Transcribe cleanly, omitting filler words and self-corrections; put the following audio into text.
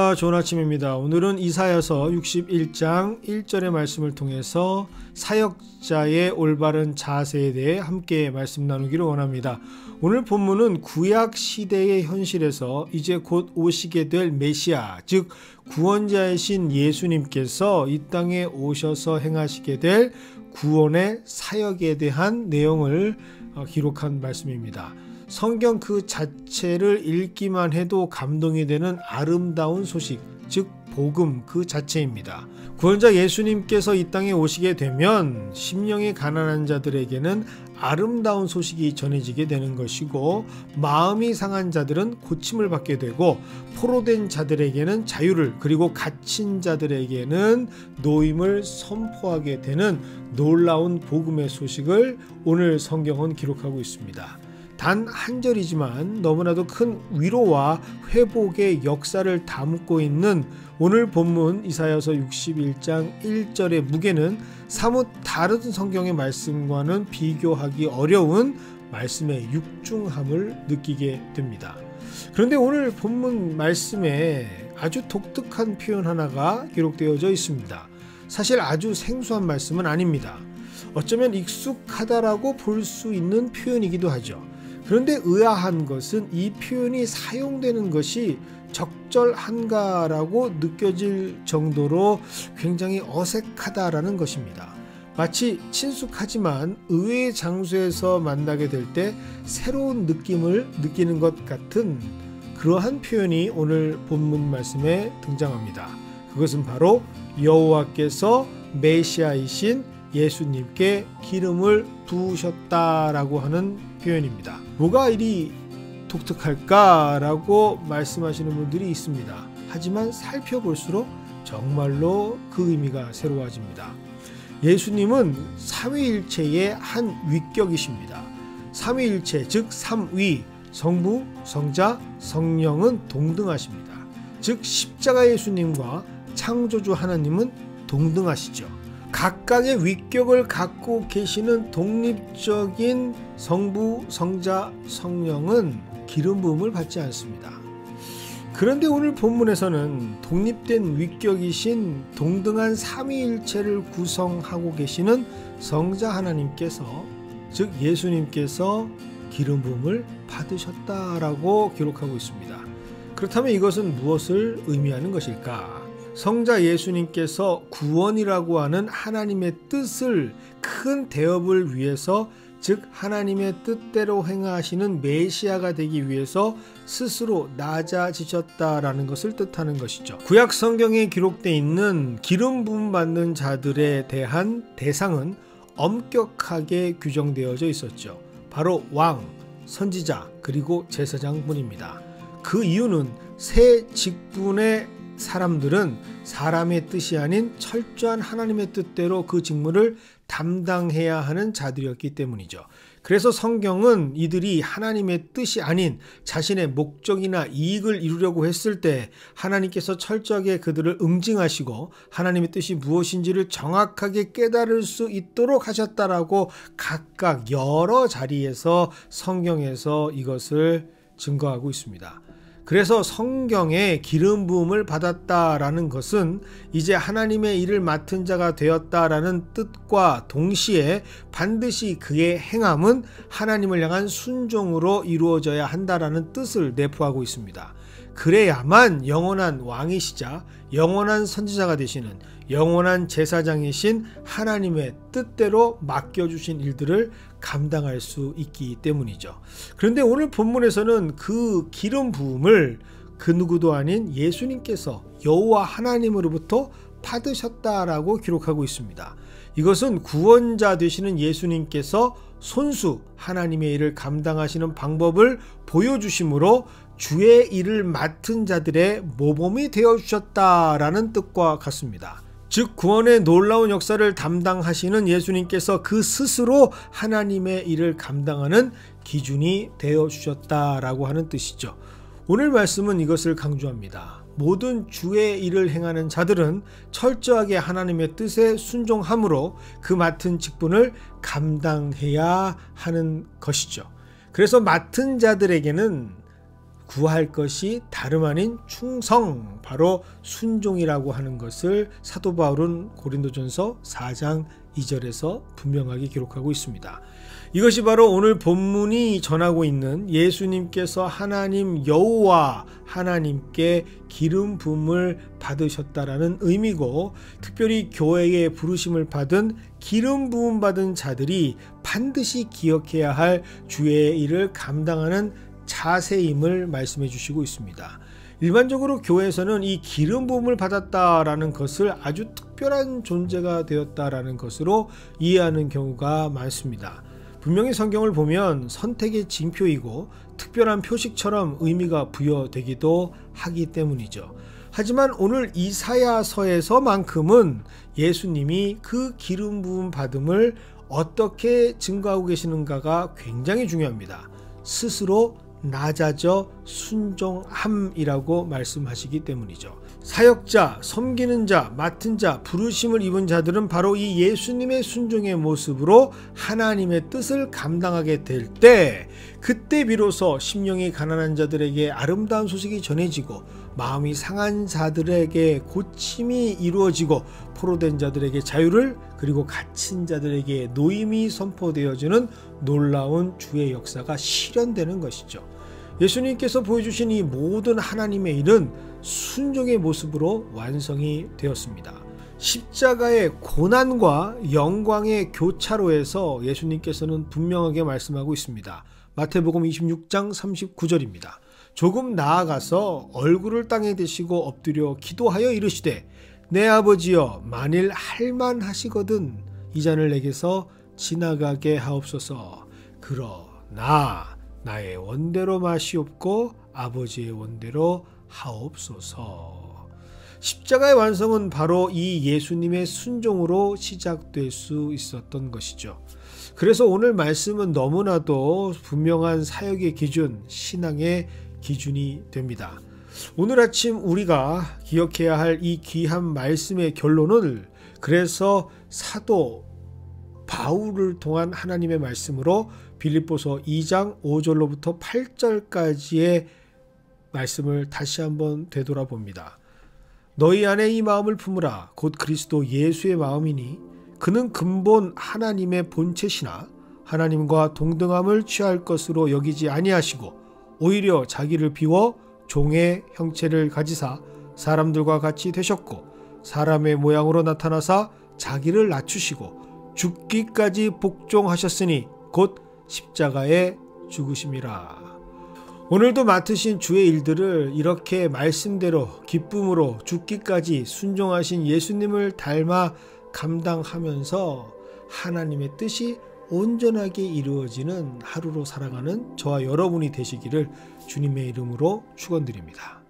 안녕하십니까. 좋은 아침입니다. 오늘은 이사야서 61장 1절의 말씀을 통해서 사역자의 올바른 자세에 대해 함께 말씀 나누기를 원합니다. 오늘 본문은 구약 시대의 현실에서 이제 곧 오시게 될 메시아, 즉 구원자이신 예수님께서 이 땅에 오셔서 행하시게 될 구원의 사역에 대한 내용을 기록한 말씀입니다. 성경 그 자체를 읽기만 해도 감동이 되는 아름다운 소식, 즉 복음 그 자체입니다. 구원자 예수님께서 이 땅에 오시게 되면 심령이 가난한 자들에게는 아름다운 소식이 전해지게 되는 것이고, 마음이 상한 자들은 고침을 받게 되고, 포로된 자들에게는 자유를, 그리고 갇힌 자들에게는 노임을 선포하게 되는 놀라운 복음의 소식을 오늘 성경은 기록하고 있습니다. 단 한 절이지만 너무나도 큰 위로와 회복의 역사를 담고 있는 오늘 본문 이사야서 61장 1절의 무게는 사뭇 다른 성경의 말씀과는 비교하기 어려운 말씀의 육중함을 느끼게 됩니다. 그런데 오늘 본문 말씀에 아주 독특한 표현 하나가 기록되어져 있습니다. 사실 아주 생소한 말씀은 아닙니다. 어쩌면 익숙하다라고 볼 수 있는 표현이기도 하죠. 그런데 의아한 것은 이 표현이 사용되는 것이 적절한가라고 느껴질 정도로 굉장히 어색하다라는 것입니다. 마치 친숙하지만 의외의 장소에서 만나게 될 때 새로운 느낌을 느끼는 것 같은 그러한 표현이 오늘 본문 말씀에 등장합니다. 그것은 바로 여호와께서 메시아이신 예수님께 기름을 부으셨다라고 하는 표현입니다. 뭐가 이리 독특할까라고 말씀하시는 분들이 있습니다. 하지만 살펴볼수록 정말로 그 의미가 새로워집니다. 예수님은 삼위일체의 한 위격이십니다. 삼위일체, 즉 삼위, 성부, 성자, 성령은 동등하십니다. 즉 십자가 예수님과 창조주 하나님은 동등하시죠. 각각의 위격을 갖고 계시는 독립적인 성부, 성자, 성령은 기름 부음을 받지 않습니다. 그런데 오늘 본문에서는 독립된 위격이신 동등한 삼위일체를 구성하고 계시는 성자 하나님께서, 즉 예수님께서 기름 부음을 받으셨다라고 기록하고 있습니다. 그렇다면 이것은 무엇을 의미하는 것일까? 성자 예수님께서 구원이라고 하는 하나님의 뜻을, 큰 대업을 위해서, 즉 하나님의 뜻대로 행하시는 메시아가 되기 위해서 스스로 낮아지셨다라는 것을 뜻하는 것이죠. 구약 성경에 기록되어 있는 기름 부음 받는 자들에 대한 대상은 엄격하게 규정되어져 있었죠. 바로 왕, 선지자, 그리고 제사장뿐입니다. 그 이유는 새 직분의 사람들은 사람의 뜻이 아닌 철저한 하나님의 뜻대로 그 직무를 담당해야 하는 자들이었기 때문이죠. 그래서 성경은 이들이 하나님의 뜻이 아닌 자신의 목적이나 이익을 이루려고 했을 때 하나님께서 철저하게 그들을 응징하시고 하나님의 뜻이 무엇인지를 정확하게 깨달을 수 있도록 하셨다라고 각각 여러 자리에서 성경에서 이것을 증거하고 있습니다. 그래서 성경에 기름 부음을 받았다라는 것은 이제 하나님의 일을 맡은 자가 되었다라는 뜻과 동시에 반드시 그의 행함은 하나님을 향한 순종으로 이루어져야 한다라는 뜻을 내포하고 있습니다. 그래야만 영원한 왕이시자 영원한 선지자가 되시는 영원한 제사장이신 하나님의 뜻대로 맡겨주신 일들을 감당할 수 있기 때문이죠. 그런데 오늘 본문에서는 그 기름 부음을 그 누구도 아닌 예수님께서 여호와 하나님으로부터 받으셨다라고 기록하고 있습니다. 이것은 구원자 되시는 예수님께서 손수 하나님의 일을 감당하시는 방법을 보여주심으로 주의 일을 맡은 자들의 모범이 되어주셨다라는 뜻과 같습니다. 즉 구원의 놀라운 역사를 담당하시는 예수님께서 그 스스로 하나님의 일을 감당하는 기준이 되어주셨다라고 하는 뜻이죠. 오늘 말씀은 이것을 강조합니다. 모든 주의 일을 행하는 자들은 철저하게 하나님의 뜻에 순종함으로 그 맡은 직분을 감당해야 하는 것이죠. 그래서 맡은 자들에게는 구할 것이 다름 아닌 충성, 바로 순종이라고 하는 것을 사도 바울은 고린도전서 4장 2절에서 분명하게 기록하고 있습니다. 이것이 바로 오늘 본문이 전하고 있는 예수님께서 하나님 여호와 하나님께 기름 부음을 받으셨다라는 의미고, 특별히 교회에 부르심을 받은 기름 부음 받은 자들이 반드시 기억해야 할 주의 일을 감당하는 자세임을 말씀해 주시고 있습니다. 일반적으로 교회에서는 이 기름 부음을 받았다라는 것을 아주 특별한 존재가 되었다라는 것으로 이해하는 경우가 많습니다. 분명히 성경을 보면 선택의 징표이고 특별한 표식처럼 의미가 부여되기도 하기 때문이죠. 하지만 오늘 이사야서에서만큼은 예수님이 그 기름 부음 받음을 어떻게 증거하고 계시는가가 굉장히 중요합니다. 스스로 낮아져 순종함이라고 말씀하시기 때문이죠. 사역자, 섬기는 자, 맡은 자, 부르심을 입은 자들은 바로 이 예수님의 순종의 모습으로 하나님의 뜻을 감당하게 될 때, 그때 비로소 심령이 가난한 자들에게 아름다운 소식이 전해지고 마음이 상한 자들에게 고침이 이루어지고 포로된 자들에게 자유를, 그리고 갇힌 자들에게 노임이 선포되어지는 놀라운 주의 역사가 실현되는 것이죠. 예수님께서 보여주신 이 모든 하나님의 일은 순종의 모습으로 완성이 되었습니다. 십자가의 고난과 영광의 교차로에서 예수님께서는 분명하게 말씀하고 있습니다. 마태복음 26장 39절입니다. 조금 나아가서 얼굴을 땅에 대시고 엎드려 기도하여 이르시되 내 아버지여, 만일 할만하시거든 이 잔을 내게서 지나가게 하옵소서. 그러나 나의 원대로 마시옵고 아버지의 원대로 하옵소서. 십자가의 완성은 바로 이 예수님의 순종으로 시작될 수 있었던 것이죠. 그래서 오늘 말씀은 너무나도 분명한 사역의 기준, 신앙의 기준이 됩니다. 오늘 아침 우리가 기억해야 할 이 귀한 말씀의 결론을, 그래서 사도 바울을 통한 하나님의 말씀으로 빌립보서 2장 5절로부터 8절까지의 말씀을 다시 한번 되돌아봅니다. 너희 안에 이 마음을 품으라. 곧 그리스도 예수의 마음이니 그는 근본 하나님의 본체시나 하나님과 동등함을 취할 것으로 여기지 아니하시고 오히려 자기를 비워 종의 형체를 가지사 사람들과 같이 되셨고 사람의 모양으로 나타나사 자기를 낮추시고 죽기까지 복종하셨으니 곧 십자가에 죽으심이라. 오늘도 맡으신 주의 일들을 이렇게 말씀대로 기쁨으로 죽기까지 순종하신 예수님을 닮아 감당하면서 하나님의 뜻이 온전하게 이루어지는 하루로 살아가는 저와 여러분이 되시기를 주님의 이름으로 축원드립니다.